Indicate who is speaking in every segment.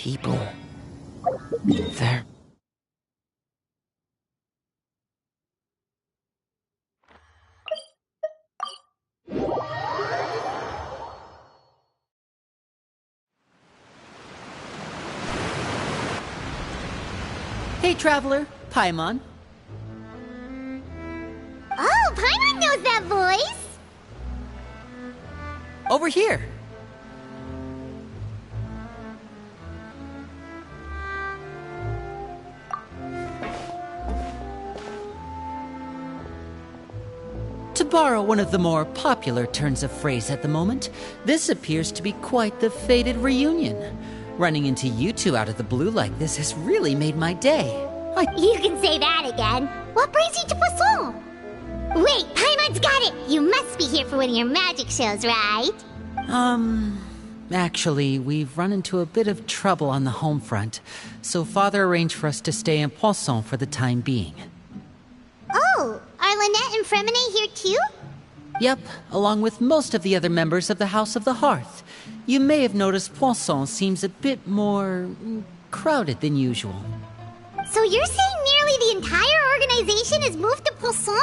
Speaker 1: people. They're...
Speaker 2: Hey, Traveler. Paimon.
Speaker 3: Oh, Paimon knows that voice!
Speaker 2: Over here. To borrow one of the more popular turns of phrase at the moment, this appears to be quite the fated reunion. Running into you two out of the blue like this has really made my day.
Speaker 3: You can say that again. What brings you to Poisson? Wait, Paimon's got it! You must be here for one of your magic shows, right?
Speaker 2: Actually, we've run into a bit of trouble on the home front, so Father arranged for us to stay in Poisson for the time being.
Speaker 3: Oh, are Lynette and Fremine here too?
Speaker 2: Yep, along with most of the other members of the House of the Hearth. You may have noticed Poisson seems a bit more... crowded than usual.
Speaker 3: So you're saying nearly the entire organization has moved to Poisson?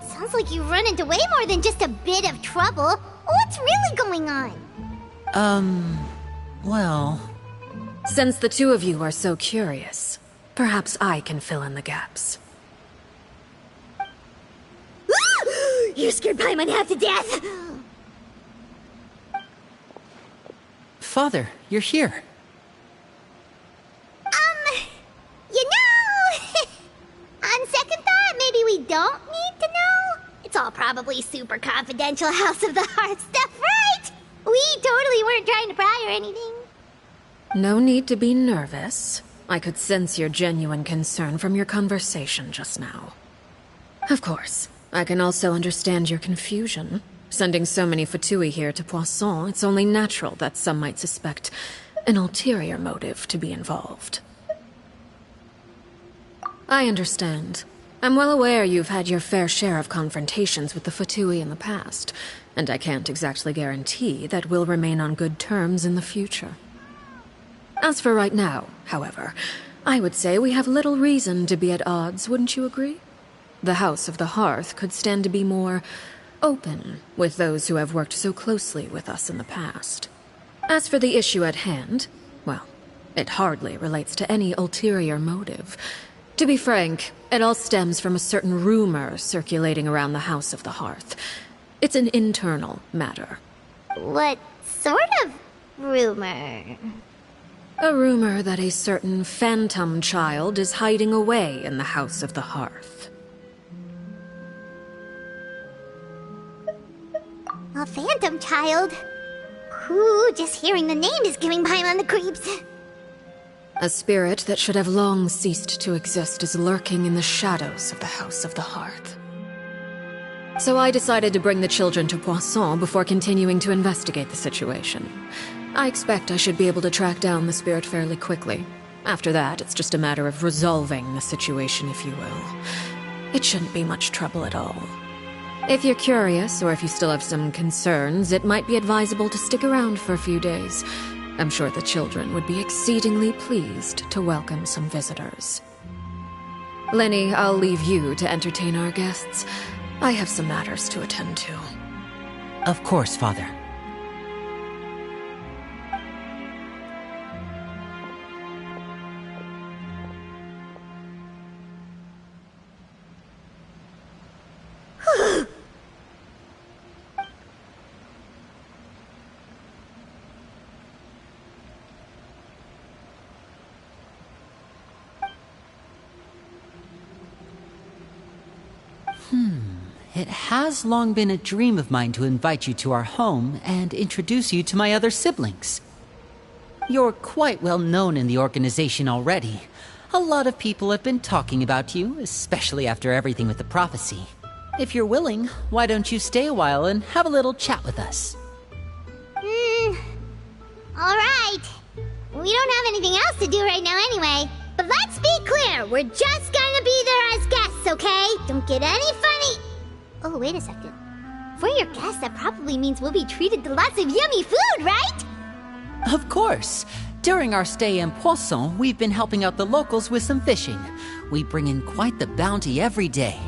Speaker 3: Sounds like you've run into way more than just a bit of trouble. What's really going on?
Speaker 2: Well...
Speaker 4: Since the two of you are so curious, perhaps I can fill in the gaps.
Speaker 3: You scared Paimon half to death!
Speaker 2: Father, you're here.
Speaker 3: You know... on second thought, maybe we don't need to know? It's all probably super confidential House of the Hearth stuff, right? We totally weren't trying to pry or anything.
Speaker 4: No need to be nervous. I could sense your genuine concern from your conversation just now. Of course, I can also understand your confusion. Sending so many Fatui here to Poisson, it's only natural that some might suspect an ulterior motive to be involved. I understand. I'm well aware you've had your fair share of confrontations with the Fatui in the past, and I can't exactly guarantee that we'll remain on good terms in the future. As for right now, however, I would say we have little reason to be at odds, wouldn't you agree? The House of the Hearth could stand to be more open with those who have worked so closely with us in the past. As for the issue at hand, well, it hardly relates to any ulterior motive. To be frank, it all stems from a certain rumor circulating around the House of the Hearth. It's an internal matter.
Speaker 3: What sort of rumor?
Speaker 4: A rumor that a certain phantom child is hiding away in the House of the Hearth.
Speaker 3: A phantom child? Ooh, just hearing the name is giving Paimon the creeps.
Speaker 4: A spirit that should have long ceased to exist is lurking in the shadows of the House of the Hearth. So I decided to bring the children to Poisson before continuing to investigate the situation. I expect I should be able to track down the spirit fairly quickly. After that, it's just a matter of resolving the situation, if you will. It shouldn't be much trouble at all. If you're curious, or if you still have some concerns, it might be advisable to stick around for a few days. I'm sure the children would be exceedingly pleased to welcome some visitors. Lenny, I'll leave you to entertain our guests. I have some matters to attend to.
Speaker 2: Of course, Father. It has long been a dream of mine to invite you to our home and introduce you to my other siblings. You're quite well known in the organization already. A lot of people have been talking about you, especially after everything with the prophecy. If you're willing, why don't you stay a while and have a little chat with us?
Speaker 3: Alright. We don't have anything else to do right now anyway. But let's be clear, we're just gonna be there as guests, okay? Don't get any funny... Oh, wait a second. For your guests, that probably means we'll be treated to lots of yummy food, right?
Speaker 2: Of course. During our stay in Poisson, we've been helping out the locals with some fishing. We bring in quite the bounty every day.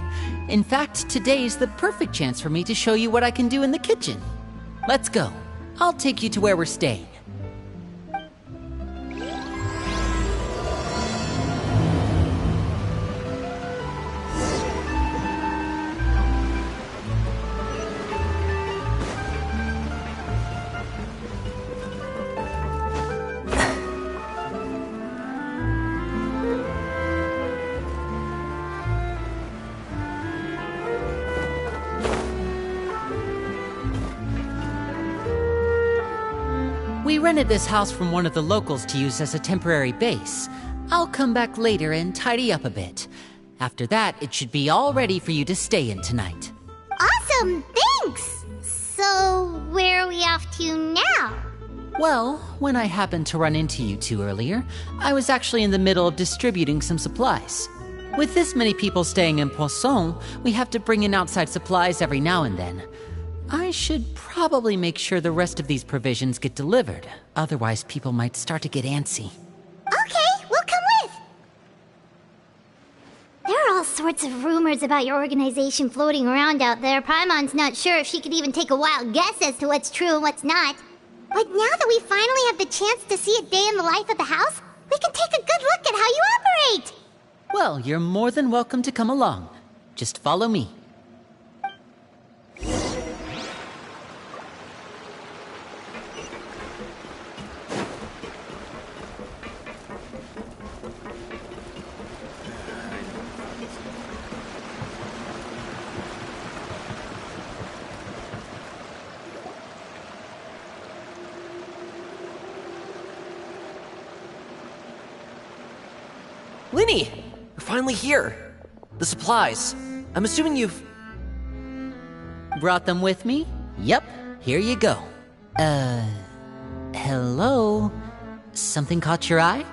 Speaker 2: In fact, today's the perfect chance for me to show you what I can do in the kitchen. Let's go. I'll take you to where we're staying. We rented this house from one of the locals to use as a temporary base. I'll come back later and tidy up a bit. After that, it should be all ready for you to stay in tonight.
Speaker 3: Awesome, thanks! So, where are we off to now?
Speaker 2: Well, when I happened to run into you two earlier, I was actually in the middle of distributing some supplies. With this many people staying in Poisson, we have to bring in outside supplies every now and then. I should probably make sure the rest of these provisions get delivered. Otherwise, people might start to get antsy.
Speaker 3: Okay, we'll come with! There are all sorts of rumors about your organization floating around out there. Paimon's not sure if she could even take a wild guess as to what's true and what's not. But now that we finally have the chance to see a day in the life of the house, we can take a good look at how you operate!
Speaker 2: Well, you're more than welcome to come along. Just follow me.
Speaker 1: Linny! We're finally here. The supplies. I'm assuming you've...
Speaker 2: Brought them with me? Yep, here you go. Hello? Something caught your eye?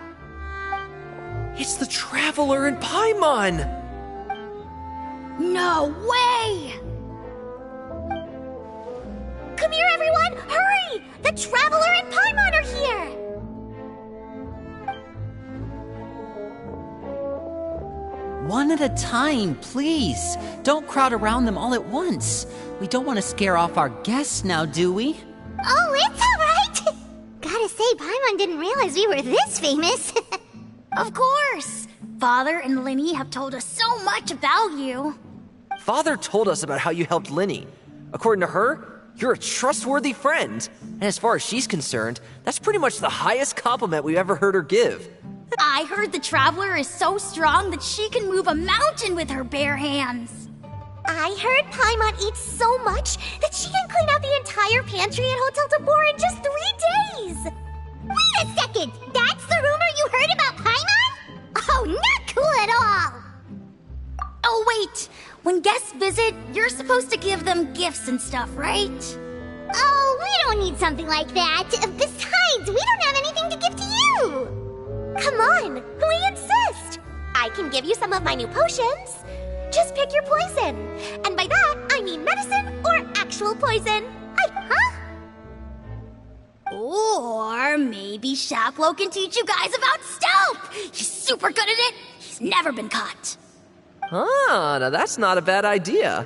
Speaker 1: It's the Traveler in Paimon!
Speaker 3: No way! Come here, everyone! Hurry! The Traveler and Paimon are here!
Speaker 2: One at a time, please. Don't crowd around them all at once. We don't want to scare off our guests now, do we?
Speaker 3: Oh, it's all right! Gotta say, Paimon didn't realize we were this famous.
Speaker 5: Of course! Father and Linny have told us so much about you.
Speaker 1: Father told us about how you helped Linny. According to her, you're a trustworthy friend. And as far as she's concerned, that's pretty much the highest compliment we've ever heard her give.
Speaker 5: I heard the Traveler is so strong that she can move a mountain with her bare hands.
Speaker 3: I heard Paimon eats so much that she can clean out the entire pantry at Hotel Tabor in just 3 days! Wait a second! That's the rumor you heard about Paimon? Oh, not cool at all!
Speaker 5: Oh wait, when guests visit, you're supposed to give them gifts and stuff, right?
Speaker 3: Oh, we don't need something like that. Besides, we don't have anything to give to you! Come on, we insist! I can give you some of my new potions. Just pick your poison. And by that, I mean medicine or actual poison. Huh?
Speaker 5: Or maybe Shaplo can teach you guys about stealth! He's super good at it! He's never been caught!
Speaker 1: Ah, now that's not a bad idea.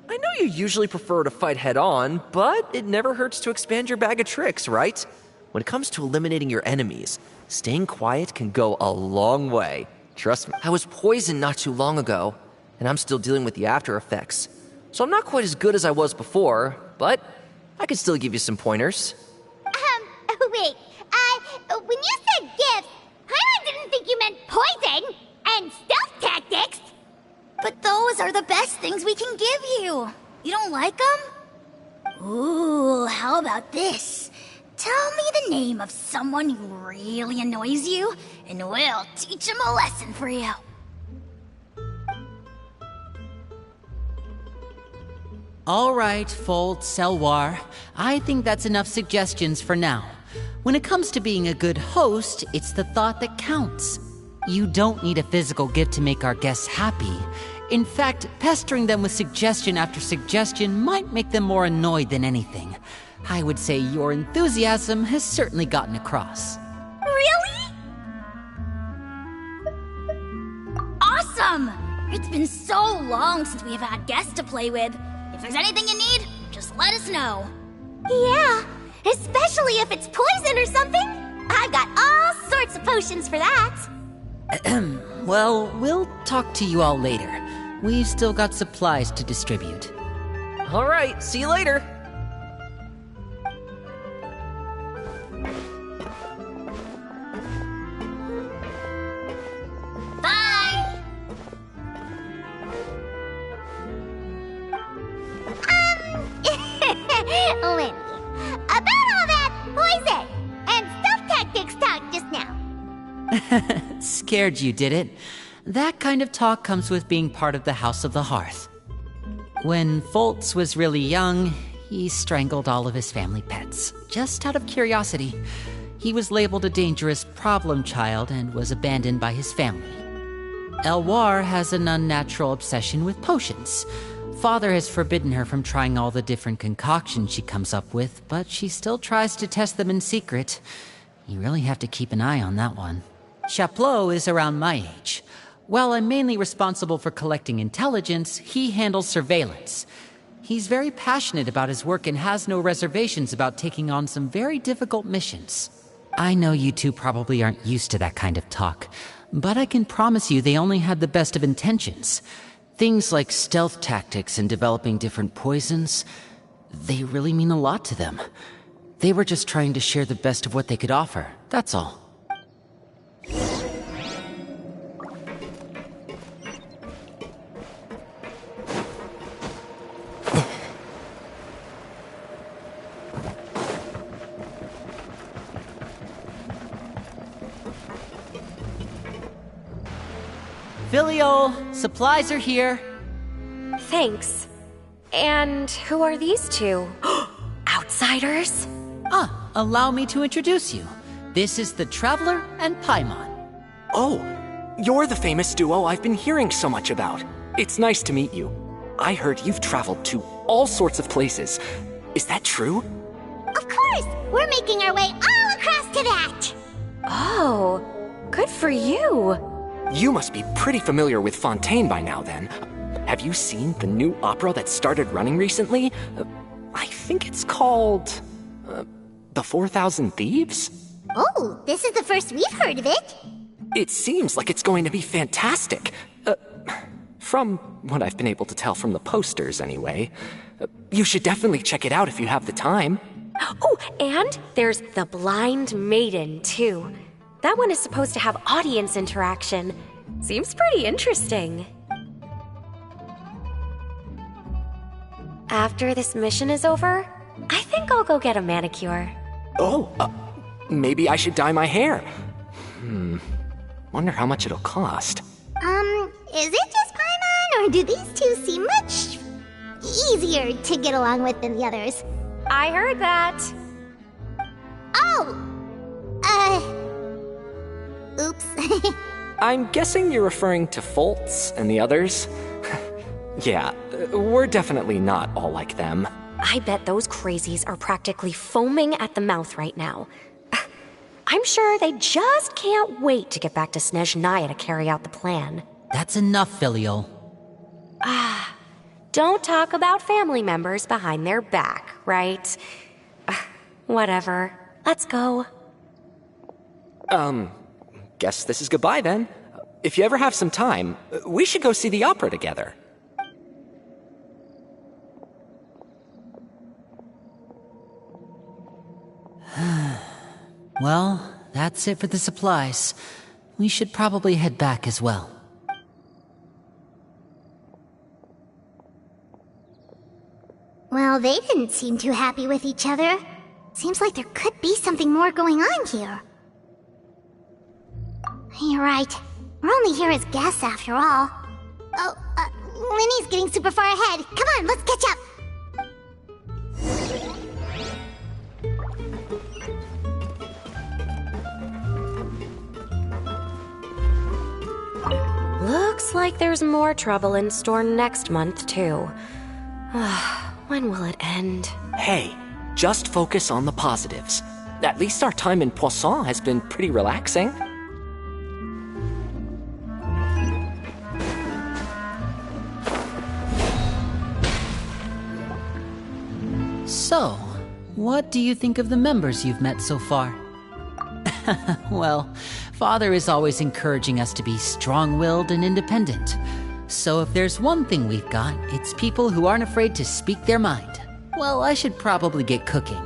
Speaker 1: I know you usually prefer to fight head-on, but it never hurts to expand your bag of tricks, right? When it comes to eliminating your enemies, staying quiet can go a long way. Trust me. I was poisoned not too long ago, and I'm still dealing with the after effects. So I'm not quite as good as I was before, but I can still give you some pointers.
Speaker 3: Wait, when you said gifts, Paimon didn't think you meant poison and stealth tactics.
Speaker 5: But those are the best things we can give you. You don't like them? Ooh, how about this? Tell me the name of someone who really annoys you, and we'll teach him a lesson for you.
Speaker 2: All right, Fold, Selwar. I think that's enough suggestions for now. When it comes to being a good host, it's the thought that counts. You don't need a physical gift to make our guests happy. In fact, pestering them with suggestion after suggestion might make them more annoyed than anything. I would say your enthusiasm has certainly gotten across.
Speaker 3: Really?
Speaker 5: It's been so long since we've had guests to play with. If there's anything you need, just let us know.
Speaker 3: Yeah, especially if it's poison or something. I've got all sorts of potions for that.
Speaker 2: Well, we'll talk to you all later. We've still got supplies to distribute.
Speaker 1: All right, see you later.
Speaker 5: Bye!
Speaker 3: Lindy, about all that poison and stealth tactics talk just now.
Speaker 2: Scared you, did it? That kind of talk comes with being part of the House of the Hearth. When Foltz was really young, he strangled all of his family pets, just out of curiosity. He was labeled a dangerous problem child and was abandoned by his family. Elwar has an unnatural obsession with potions. Father has forbidden her from trying all the different concoctions she comes up with, but she still tries to test them in secret. You really have to keep an eye on that one. Chaplot is around my age. While I'm mainly responsible for collecting intelligence, he handles surveillance. He's very passionate about his work and has no reservations about taking on some very difficult missions. I know you two probably aren't used to that kind of talk, but I can promise you they only had the best of intentions. Things like stealth tactics and developing different poisons, they really mean a lot to them. They were just trying to share the best of what they could offer, that's all. Filial, supplies are here.
Speaker 6: Thanks. And who are these two? Outsiders?
Speaker 2: Allow me to introduce you. This is the Traveler and Paimon.
Speaker 7: Oh, you're the famous duo I've been hearing so much about. It's nice to meet you. I heard you've traveled to all sorts of places. Is that true?
Speaker 3: Of course! We're making our way all across to that!
Speaker 6: Oh, good for you.
Speaker 7: You must be pretty familiar with Fontaine by now, then. Have you seen the new opera that started running recently? I think it's called... The 4,000 Thieves?
Speaker 3: Oh, this is the first we've heard of it.
Speaker 7: It seems like it's going to be fantastic. From what I've been able to tell from the posters, anyway. You should definitely check it out if you have the time.
Speaker 6: Oh, and there's The Blind Maiden, too. That one is supposed to have audience interaction. Seems pretty interesting. After this mission is over, I think I'll go get a manicure.
Speaker 7: Oh, maybe I should dye my hair. Wonder how much it'll cost.
Speaker 3: Is it just Paimon, or do these two seem much easier to get along with than the others?
Speaker 6: I heard that.
Speaker 3: Oh! Oops.
Speaker 7: I'm guessing you're referring to Foltz and the others? Yeah, we're definitely not all like them.
Speaker 6: I bet those crazies are practically foaming at the mouth right now. I'm sure they just can't wait to get back to Snezhnaya to carry out the plan.
Speaker 2: That's enough, Filial.
Speaker 6: Don't talk about family members behind their back, right? Whatever. Let's go.
Speaker 7: Guess this is goodbye then. If you ever have some time, we should go see the opera together.
Speaker 2: Well, that's it for the supplies. We should probably head back as well.
Speaker 3: Well, they didn't seem too happy with each other. Seems like there could be something more going on here. You're right. We're only here as guests after all. Oh, Linny's getting super far ahead. Come on, let's catch up.
Speaker 6: Looks like there's more trouble in store next month, too. When will it end?
Speaker 7: Hey, just focus on the positives. At least our time in Poisson has been pretty relaxing.
Speaker 2: So, what do you think of the members you've met so far? Well, Father is always encouraging us to be strong-willed and independent. So if there's one thing we've got, it's people who aren't afraid to speak their mind. Well, I should probably get cooking.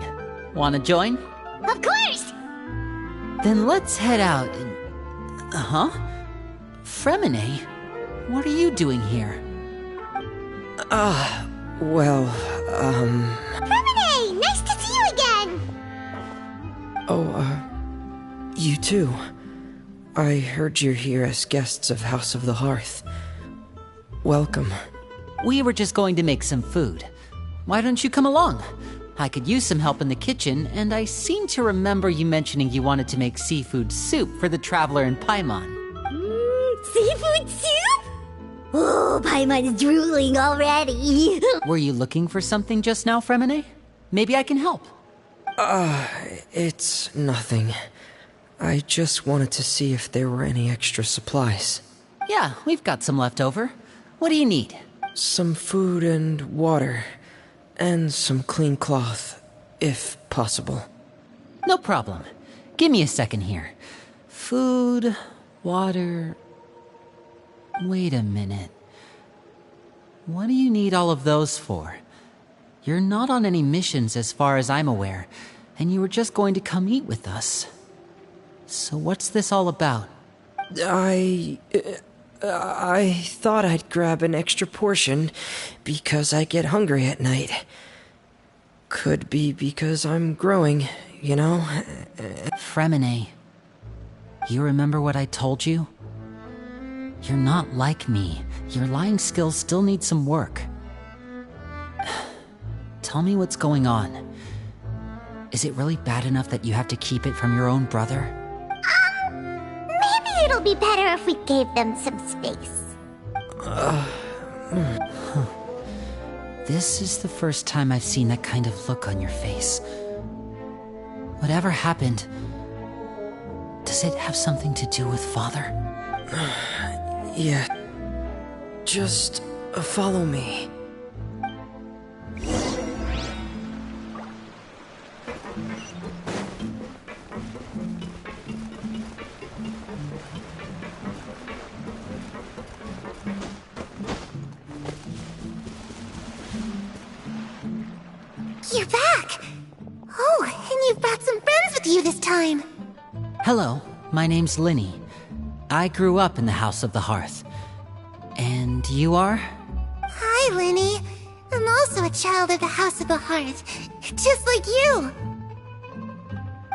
Speaker 2: Wanna join?
Speaker 3: Of course!
Speaker 2: Then let's head out and... Fremine? What are you doing here?
Speaker 3: Fremine! Nice to see you again!
Speaker 8: You too. I heard you're here as guests of House of the Hearth. Welcome.
Speaker 2: We were just going to make some food. Why don't you come along? I could use some help in the kitchen, and I seem to remember you mentioning you wanted to make seafood soup for the traveler in Paimon.
Speaker 3: Seafood soup? Oh, Paimon's drooling already.
Speaker 2: Were you looking for something just now, Fremine? Maybe I can help.
Speaker 8: It's nothing. I just wanted to see if there were any extra supplies.
Speaker 2: Yeah, we've got some left over. What do you need?
Speaker 8: Some food and water. And some clean cloth, if possible.
Speaker 2: No problem. Give me a second here. Food, water... Wait a minute. What do you need all of those for? You're not on any missions as far as I'm aware, and you were just going to come eat with us. So what's this all about?
Speaker 8: I thought I'd grab an extra portion because I get hungry at night. Could be because I'm growing, you know?
Speaker 2: Fremine, you remember what I told you? You're not like me. Your lying skills still need some work. Tell me what's going on. Is it really bad enough that you have to keep it from your own brother?
Speaker 3: Maybe it'll be better if we gave them some space.
Speaker 2: This is the first time I've seen that kind of look on your face. Whatever happened, does it have something to do with Father?
Speaker 8: Yeah. Just follow me.
Speaker 3: You're back! Oh, and you've brought some friends with you this time.
Speaker 2: Hello, my name's Linny. I grew up in the House of the Hearth. And you are?
Speaker 3: Hi, Linny. I'm also a child of the House of the Hearth, just like you.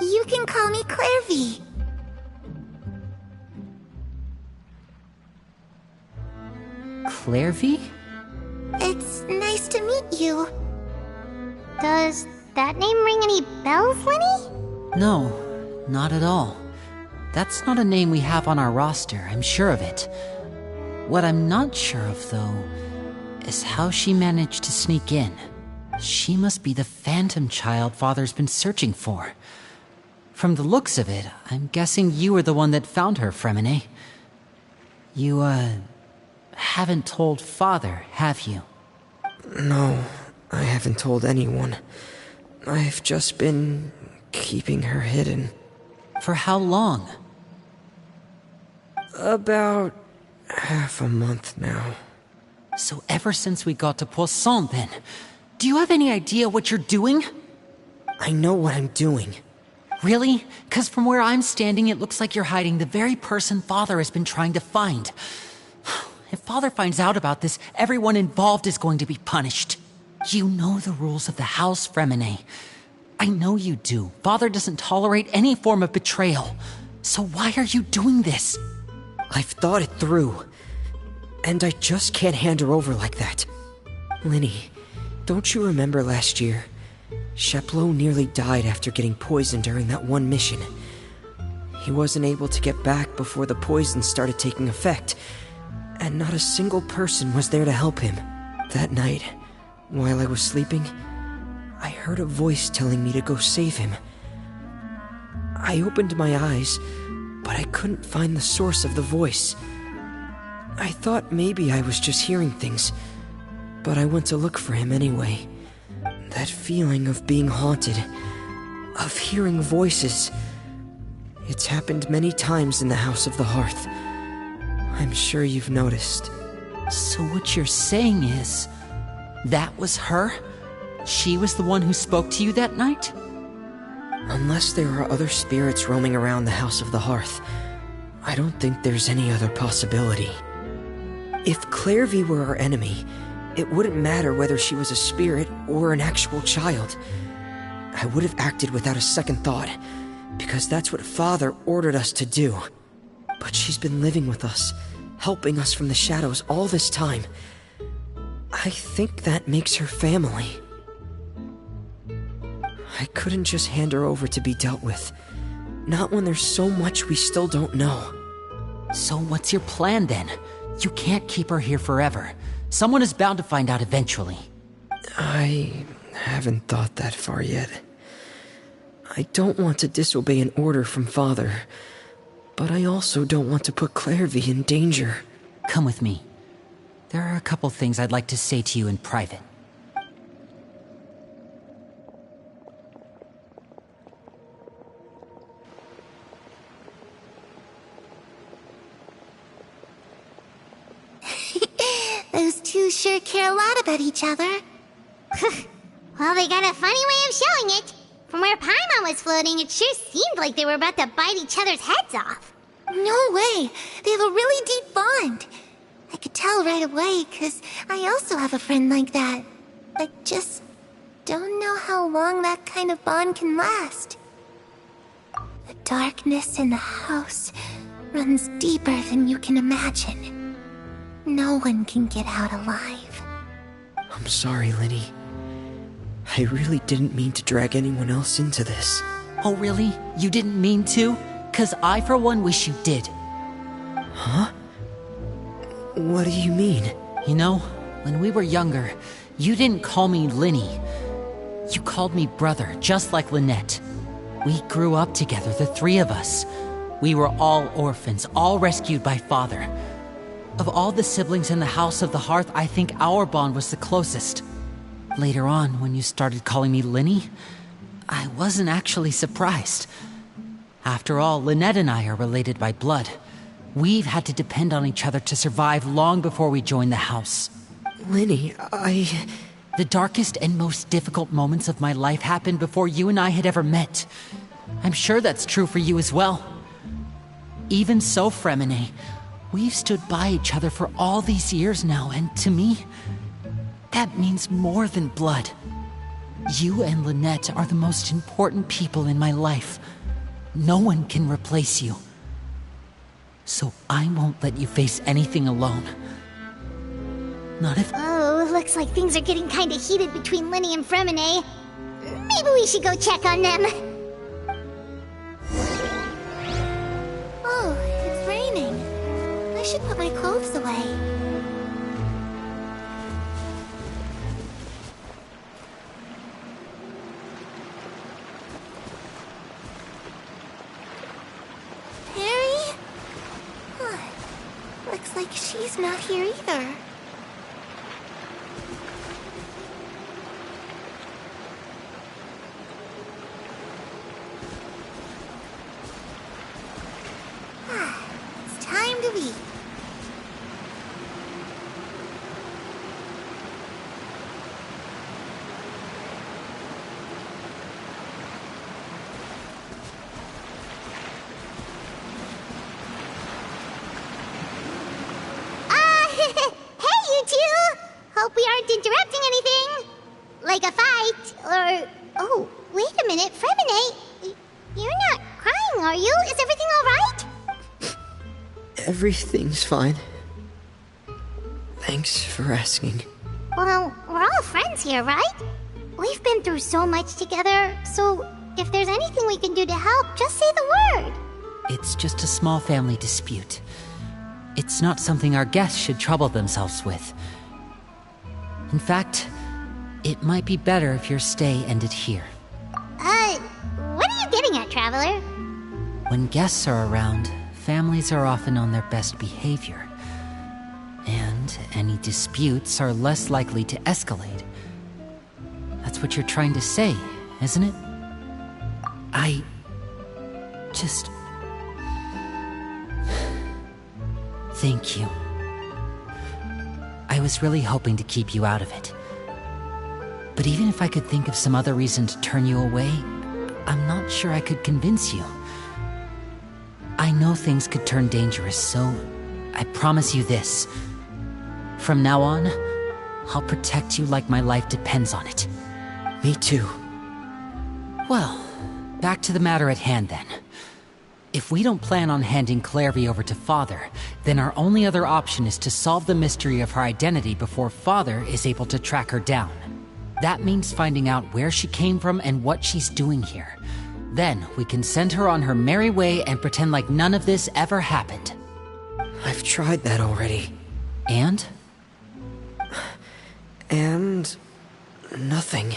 Speaker 3: You can call me Clairvy.
Speaker 2: Clairvy?
Speaker 3: It's nice to meet you. Does that name ring any bells, Linny?
Speaker 2: No, not at all. That's not a name we have on our roster, I'm sure of it. What I'm not sure of, though, is how she managed to sneak in. She must be the phantom child Father's been searching for. From the looks of it, I'm guessing you were the one that found her, Fremine. You, haven't told Father, have you?
Speaker 8: No, I haven't told anyone. I've just been keeping her hidden.
Speaker 2: For how long?
Speaker 8: About half a month now.
Speaker 2: So ever since we got to Poisson, then. Do you have any idea what you're doing?
Speaker 8: I know what I'm doing.
Speaker 2: Really? 'Cause from where I'm standing, it looks like you're hiding the very person Father has been trying to find. If Father finds out about this, everyone involved is going to be punished. You know the rules of the house, Fremine. I know you do. Father doesn't tolerate any form of betrayal. So why are you doing this?
Speaker 8: I've thought it through. And I just can't hand her over like that. Linny, don't you remember last year? Sheplo nearly died after getting poisoned during that one mission. He wasn't able to get back before the poison started taking effect, and not a single person was there to help him. That night, while I was sleeping, I heard a voice telling me to go save him. I opened my eyes, but I couldn't find the source of the voice. I thought maybe I was just hearing things, but I went to look for him anyway. That feeling of being haunted, of hearing voices. It's happened many times in the House of the Hearth. I'm sure you've noticed.
Speaker 2: So what you're saying is, that was her? She was the one who spoke to you that night?
Speaker 8: Unless there are other spirits roaming around the House of the Hearth, I don't think there's any other possibility. If Clairvy were our enemy, it wouldn't matter whether she was a spirit or an actual child. I would have acted without a second thought, because that's what Father ordered us to do. But she's been living with us, helping us from the shadows all this time. I think that makes her family. I couldn't just hand her over to be dealt with. Not when there's so much we still don't know.
Speaker 2: So what's your plan then? You can't keep her here forever. Someone is bound to find out eventually.
Speaker 8: I haven't thought that far yet. I don't want to disobey an order from Father, but I also don't want to put Clairvy in danger.
Speaker 2: Come with me. There are a couple things I'd like to say to you in private.
Speaker 3: Those two sure care a lot about each other. Well, they got a funny way of showing it. From where Paimon was floating, it sure seemed like they were about to bite each other's heads off.
Speaker 9: No way! They have a really deep bond. I could tell right away, 'cause I also have a friend like that. I just don't know how long that kind of bond can last. The darkness in the house runs deeper than you can imagine. No one can get out alive.
Speaker 8: I'm sorry, Linny. I really didn't mean to drag anyone else into this.
Speaker 2: Oh really? You didn't mean to? 'Cause I for one wish you did.
Speaker 8: Huh? What do you mean?
Speaker 2: You know, when we were younger, you didn't call me Linny. You called me brother, just like Lynette. We grew up together, the three of us. We were all orphans, all rescued by Father. Of all the siblings in the House of the Hearth, I think our bond was the closest. Later on, when you started calling me Linny, I wasn't actually surprised. After all, Lynette and I are related by blood. We've had to depend on each other to survive long before we joined the house.
Speaker 8: Linny,
Speaker 2: The darkest and most difficult moments of my life happened before you and I had ever met. I'm sure that's true for you as well. Even so, Fremine, we've stood by each other for all these years now, and to me, that means more than blood. You and Lynette are the most important people in my life. No one can replace you. So I won't let you face anything alone. Not if...
Speaker 3: Oh, looks like things are getting kinda heated between Linny and Fremine. Maybe we should go check on them.
Speaker 9: Oh, it's raining. I should put my clothes away. Harry? Huh. Looks like she's not here either. It's time to eat.
Speaker 3: Hey, you two! Hope we aren't interrupting anything. Like a fight, or... Oh, wait a minute, Fremine. You're not crying, are you? Is everything alright?
Speaker 8: everything's fine. Thanks for asking.
Speaker 3: Well, we're all friends here, right? We've been through so much together, so if there's anything we can do to help, just say the word.
Speaker 2: It's just a small family dispute. It's not something our guests should trouble themselves with. In fact, it might be better if your stay ended here.
Speaker 3: What are you getting at, Traveler?
Speaker 2: When guests are around, families are often on their best behavior. And any disputes are less likely to escalate. That's that's what you're trying to say, isn't it? I... just... Thank you. I was really hoping to keep you out of it. But even if I could think of some other reason to turn you away, I'm not sure I could convince you. I know things could turn dangerous, so I promise you this. From now on, I'll protect you like my life depends on it.
Speaker 8: Me too.
Speaker 2: Well, back to the matter at hand then. If we don't plan on handing Clairvy over to Father, then our only other option is to solve the mystery of her identity before Father is able to track her down. That means finding out where she came from and what she's doing here. Then we can send her on her merry way and pretend like none of this ever happened.
Speaker 8: I've tried that already.
Speaker 2: And?
Speaker 8: And... nothing.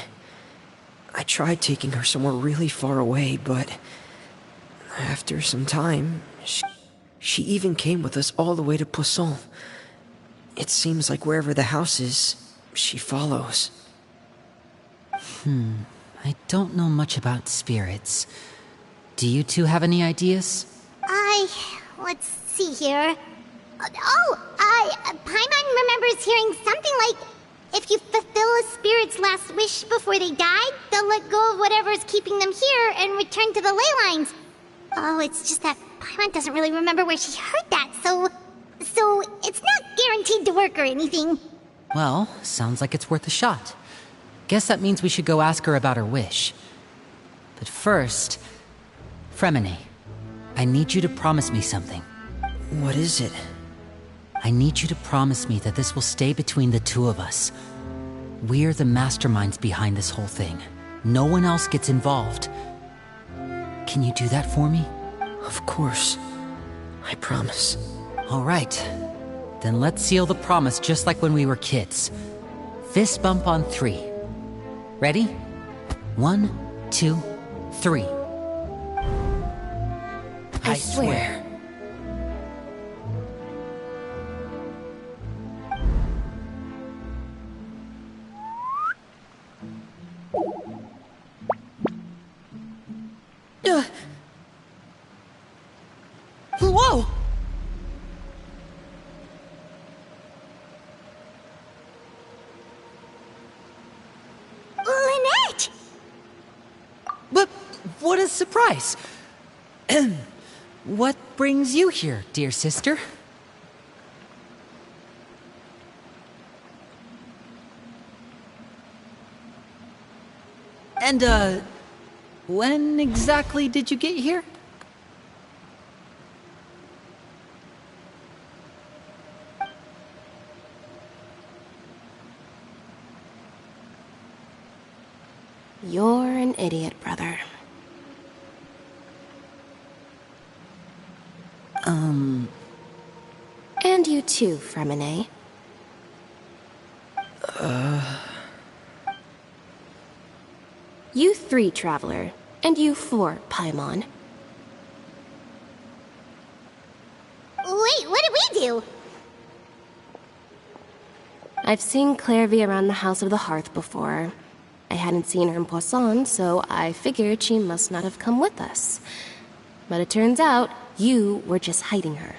Speaker 8: I tried taking her somewhere really far away, but... after some time, she even came with us all the way to Poisson. It seems like wherever the house is, she follows.
Speaker 2: I don't know much about spirits. Do you two have any ideas?
Speaker 3: Let's see here. Paimon remembers hearing something like, if you fulfill a spirit's last wish before they die, they'll let go of whatever's keeping them here and return to the ley lines. Oh, it's just that Paimon doesn't really remember where she heard that, so it's not guaranteed to work or anything.
Speaker 2: Well, sounds like it's worth a shot. Guess that means we should go ask her about her wish. But first, Fremine, I need you to promise me something.
Speaker 8: What is it?
Speaker 2: I need you to promise me that this will stay between the two of us. We're the masterminds behind this whole thing. No one else gets involved. Can you do that for me?
Speaker 8: Of course. I promise.
Speaker 2: All right. Then let's seal the promise just like when we were kids. Fist bump on 3. Ready? 1, 2, 3.
Speaker 8: I swear.
Speaker 2: Whoa!
Speaker 3: Lynette!
Speaker 2: But what a surprise! What brings you here, dear sister? And, when exactly did you get here?
Speaker 6: You're an idiot, brother. And you too, Fremine. You 3, Traveler. And you 4, Paimon.
Speaker 3: Wait, what did we do?
Speaker 6: I've seen Clairvy around the House of the Hearth before. I hadn't seen her in Poisson, so I figured she must not have come with us. But it turns out, you were just hiding her.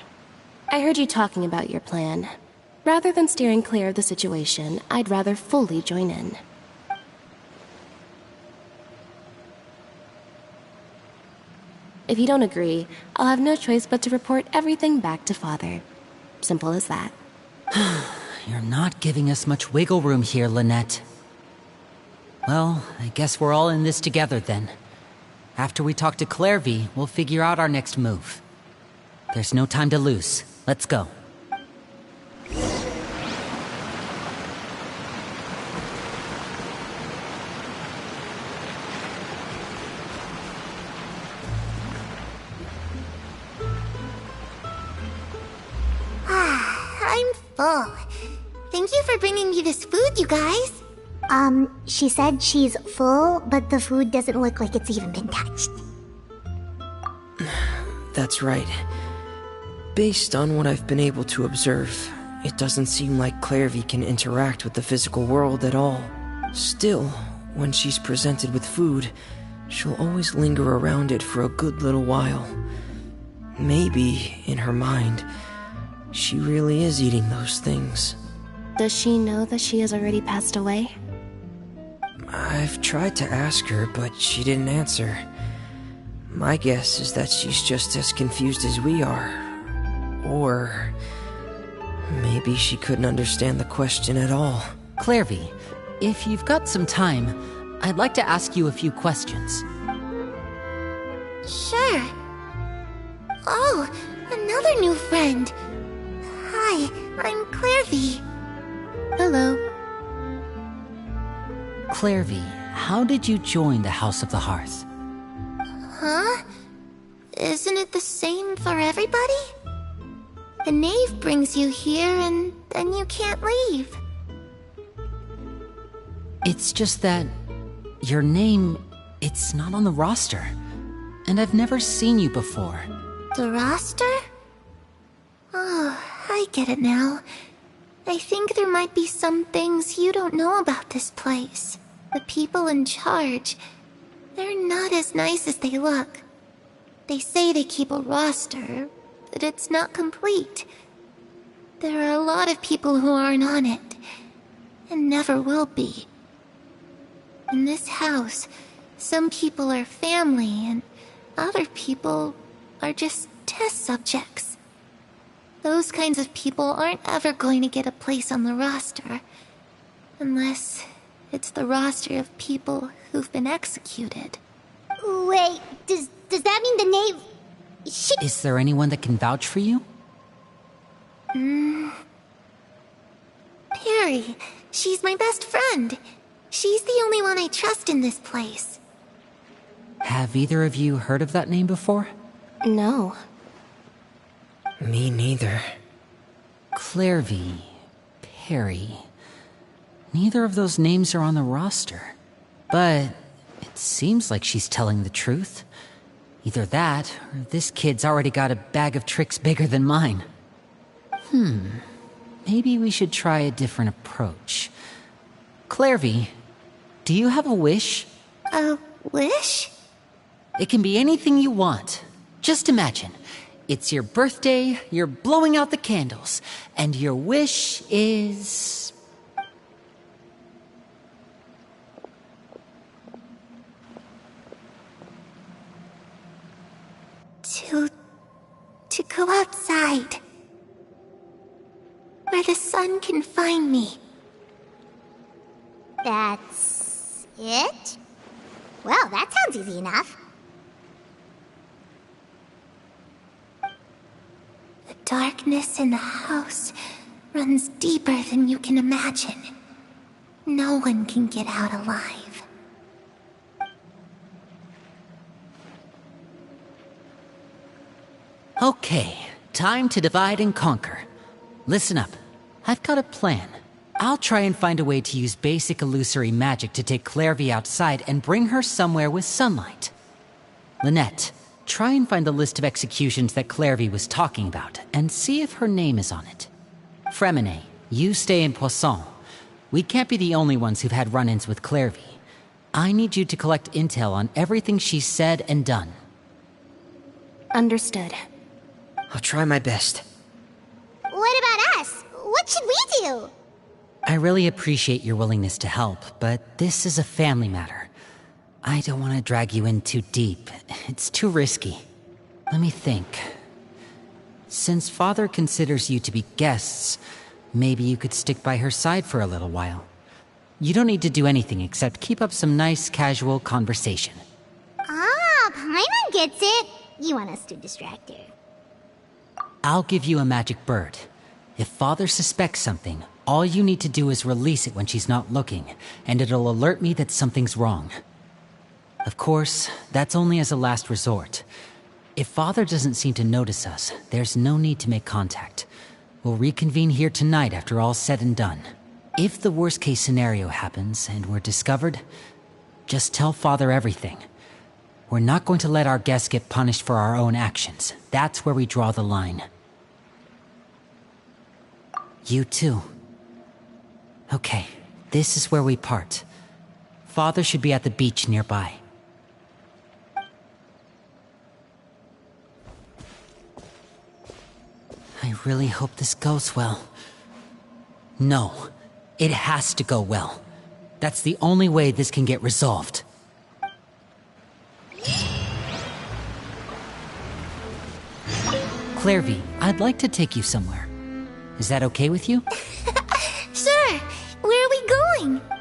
Speaker 6: I heard you talking about your plan. Rather than steering clear of the situation, I'd rather fully join in. If you don't agree, I'll have no choice but to report everything back to Father. Simple as that.
Speaker 2: You're not giving us much wiggle room here, Lynette. Well, I guess we're all in this together then. After we talk to Clairvy, we'll figure out our next move. There's no time to lose. Let's go.
Speaker 9: I'm full. Thank you for bringing me this food, you guys.
Speaker 3: She said she's full, but the food doesn't look like it's even been touched.
Speaker 8: That's right. Based on what I've been able to observe, it doesn't seem like Clairvy can interact with the physical world at all. Still, when she's presented with food, she'll always linger around it for a good little while. Maybe, in her mind, she really is eating those things.
Speaker 6: Does she know that she has already passed away?
Speaker 8: I've tried to ask her, but she didn't answer. My guess is that she's just as confused as we are. Or maybe she couldn't understand the question at all.
Speaker 2: Clairvy, if you've got some time, I'd like to ask you a few questions.
Speaker 9: Sure. Oh, another new friend. Hi, I'm Clairvy.
Speaker 6: Hello.
Speaker 2: Clairvy, how did you join the House of the Hearth?
Speaker 9: Huh? Isn't it the same for everybody? The knave brings you here and then you can't leave.
Speaker 2: It's just that your name, it's not on the roster. And I've never seen you before.
Speaker 9: The roster? Oh, I get it now. I think there might be some things you don't know about this place. The people in charge, they're not as nice as they look. They say they keep a roster, but it's not complete. There are a lot of people who aren't on it, and never will be. In this house, some people are family, and other people are just test subjects. Those kinds of people aren't ever going to get a place on the roster, unless it's the roster of people who've been executed.
Speaker 3: Wait, does that mean the knave...
Speaker 2: Is there anyone that can vouch for you?
Speaker 9: Perry, she's my best friend. She's the only one I trust in this place.
Speaker 2: Have either of you heard of that name before?
Speaker 6: No.
Speaker 8: Me neither.
Speaker 2: Clairvy, Perry. Neither of those names are on the roster. But it seems like she's telling the truth. Either that, or this kid's already got a bag of tricks bigger than mine. Maybe we should try a different approach. Clairvy, do you have a wish?
Speaker 9: A wish?
Speaker 2: It can be anything you want. Just imagine. It's your birthday, you're blowing out the candles, and your wish is...
Speaker 9: To go outside. Where the sun can find me.
Speaker 3: That's... it? Well, that sounds easy enough.
Speaker 9: The darkness in the house runs deeper than you can imagine. No one can get out alive.
Speaker 2: Okay, time to divide and conquer. Listen up. I've got a plan. I'll try and find a way to use basic illusory magic to take Clairvy outside and bring her somewhere with sunlight. Lynette, try and find the list of executions that Clairvy was talking about, and see if her name is on it. Fremine, you stay in Poisson. We can't be the only ones who've had run-ins with Clairvy. I need you to collect intel on everything she's said and done.
Speaker 6: Understood.
Speaker 8: I'll try my best.
Speaker 3: What about us? What should we do?
Speaker 2: I really appreciate your willingness to help, but this is a family matter. I don't want to drag you in too deep. It's too risky. Let me think. Since Father considers you to be guests, maybe you could stick by her side for a little while. You don't need to do anything except keep up some nice, casual conversation.
Speaker 3: Ah, Paimon gets it. You want us to distract her.
Speaker 2: I'll give you a magic bird. If Father suspects something, all you need to do is release it when she's not looking, and it'll alert me that something's wrong. Of course, that's only as a last resort. If Father doesn't seem to notice us, there's no need to make contact. We'll reconvene here tonight after all's said and done. If the worst-case scenario happens and we're discovered, just tell Father everything. We're not going to let our guests get punished for our own actions. That's where we draw the line. You too. Okay, this is where we part. father should be at the beach nearby. I really hope this goes well. No, it has to go well. That's the only way this can get resolved. Clairvy, I'd like to take you somewhere. Is that okay with you?
Speaker 9: Sure. Where are we going?